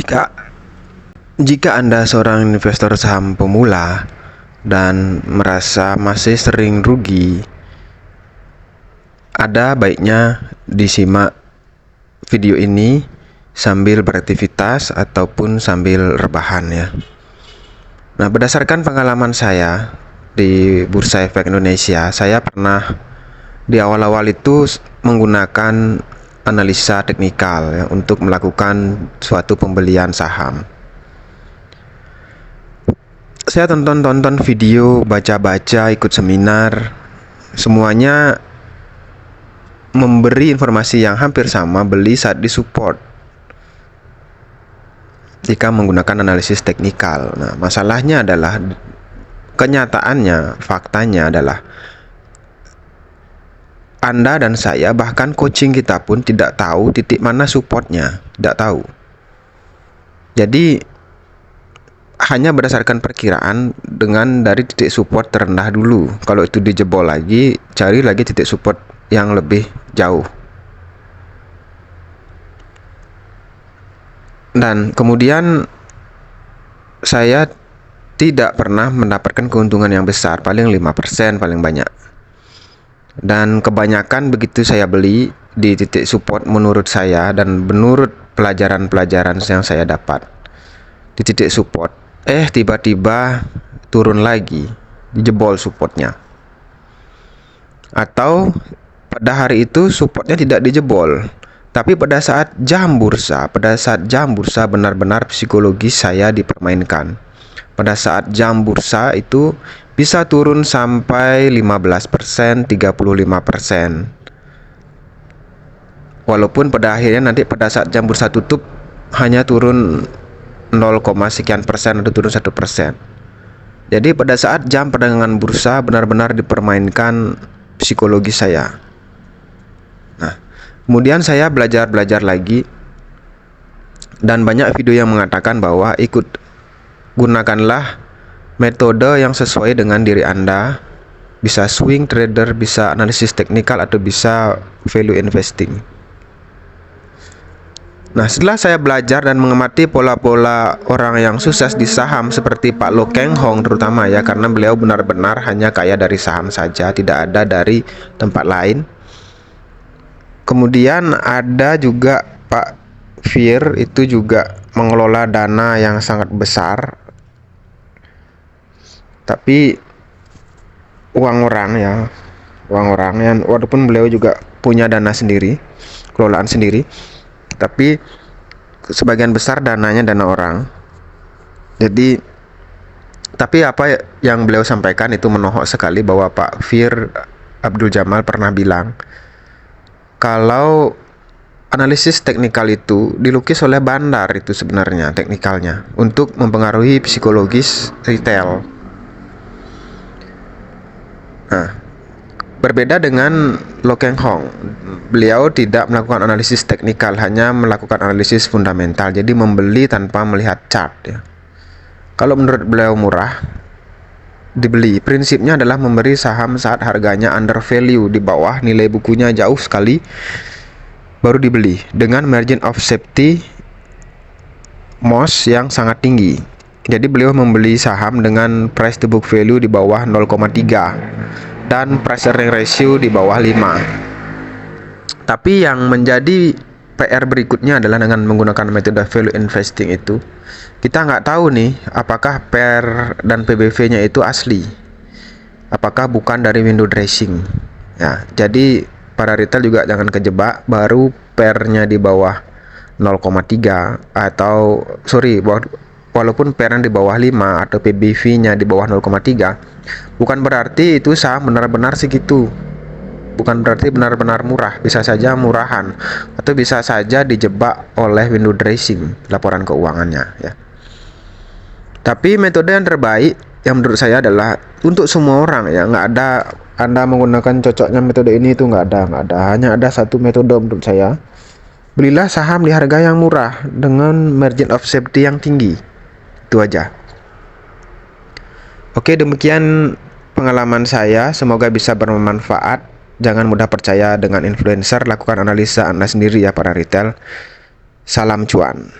Jika jika Anda seorang investor saham pemula dan merasa masih sering rugi, ada baiknya disimak video ini sambil beraktivitas ataupun sambil rebahan ya. Nah, berdasarkan pengalaman saya di Bursa Efek Indonesia, saya pernah di awal-awal itu menggunakan analisa teknikal ya, untuk melakukan suatu pembelian saham. Saya tonton video, baca-baca, ikut seminar, semuanya memberi informasi yang hampir sama, beli saat di support jika menggunakan analisis teknikal. Nah, masalahnya adalah kenyataannya, faktanya adalah Anda dan saya, bahkan coaching kita pun tidak tahu titik mana supportnya, tidak tahu. Jadi hanya berdasarkan perkiraan dengan dari titik support terendah dulu. Kalau itu dijebol lagi, cari lagi titik support yang lebih jauh. Dan kemudian saya tidak pernah mendapatkan keuntungan yang besar, paling 5% paling banyak. Dan kebanyakan begitu saya beli di titik support menurut saya dan menurut pelajaran-pelajaran yang saya dapat di titik support, tiba-tiba turun lagi, dijebol supportnya. Atau pada hari itu supportnya tidak dijebol, tapi pada saat jam bursa benar-benar psikologis saya dipermainkan. Pada saat jam bursa itu bisa turun sampai 15%, 35%. Walaupun pada akhirnya nanti pada saat jam bursa tutup hanya turun 0, sekian persen atau turun 1%. Jadi pada saat jam perdagangan bursa benar-benar dipermainkan psikologi saya. Nah, kemudian saya belajar lagi, dan banyak video yang mengatakan bahwa gunakanlah metode yang sesuai dengan diri Anda. Bisa swing trader, bisa analisis teknikal, atau bisa value investing. Nah, setelah saya belajar dan mengamati pola-pola orang yang sukses di saham seperti Pak Lo Keng Hong terutama ya, karena beliau benar-benar hanya kaya dari saham saja, tidak ada dari tempat lain. Kemudian ada juga Pak Fir, itu juga mengelola dana yang sangat besar, tapi uang orang yang walaupun beliau juga punya dana sendiri, kelolaan sendiri, tapi sebagian besar dananya dana orang. Jadi, tapi apa yang beliau sampaikan itu menohok sekali, bahwa Pak Fir Abdul Jamal pernah bilang kalau analisis teknikal itu dilukis oleh bandar, itu sebenarnya teknikalnya untuk mempengaruhi psikologis retail. Nah, berbeda dengan Lo Keng Hong, beliau tidak melakukan analisis teknikal, hanya melakukan analisis fundamental. Jadi membeli tanpa melihat chart ya. Kalau menurut beliau murah, dibeli. Prinsipnya adalah memberi saham saat harganya under value, di bawah nilai bukunya jauh sekali, baru dibeli dengan margin of safety MOS yang sangat tinggi. Jadi beliau membeli saham dengan price to book value di bawah 0,3 dan price earning ratio di bawah 5. Tapi yang menjadi PR berikutnya adalah dengan menggunakan metode value investing itu, kita nggak tahu nih apakah PER dan PBV-nya itu asli, apakah bukan dari window dressing ya. Jadi para retail juga jangan kejebak, baru PER-nya di bawah 0,3 atau walaupun PER-nya di bawah 5 atau PBV-nya di bawah 0,3, bukan berarti itu saham benar-benar segitu. Bukan berarti benar-benar murah, bisa saja murahan atau bisa saja dijebak oleh window dressing laporan keuangannya ya. Tapi metode yang terbaik yang menurut saya adalah untuk semua orang ya, nggak ada Anda menggunakan cocoknya metode ini, itu nggak ada. Hanya ada satu metode menurut saya. Belilah saham di harga yang murah dengan margin of safety yang tinggi. Itu aja. Oke, demikian pengalaman saya, semoga bisa bermanfaat. Jangan mudah percaya dengan influencer, lakukan analisa Anda sendiri ya para retail. Salam cuan.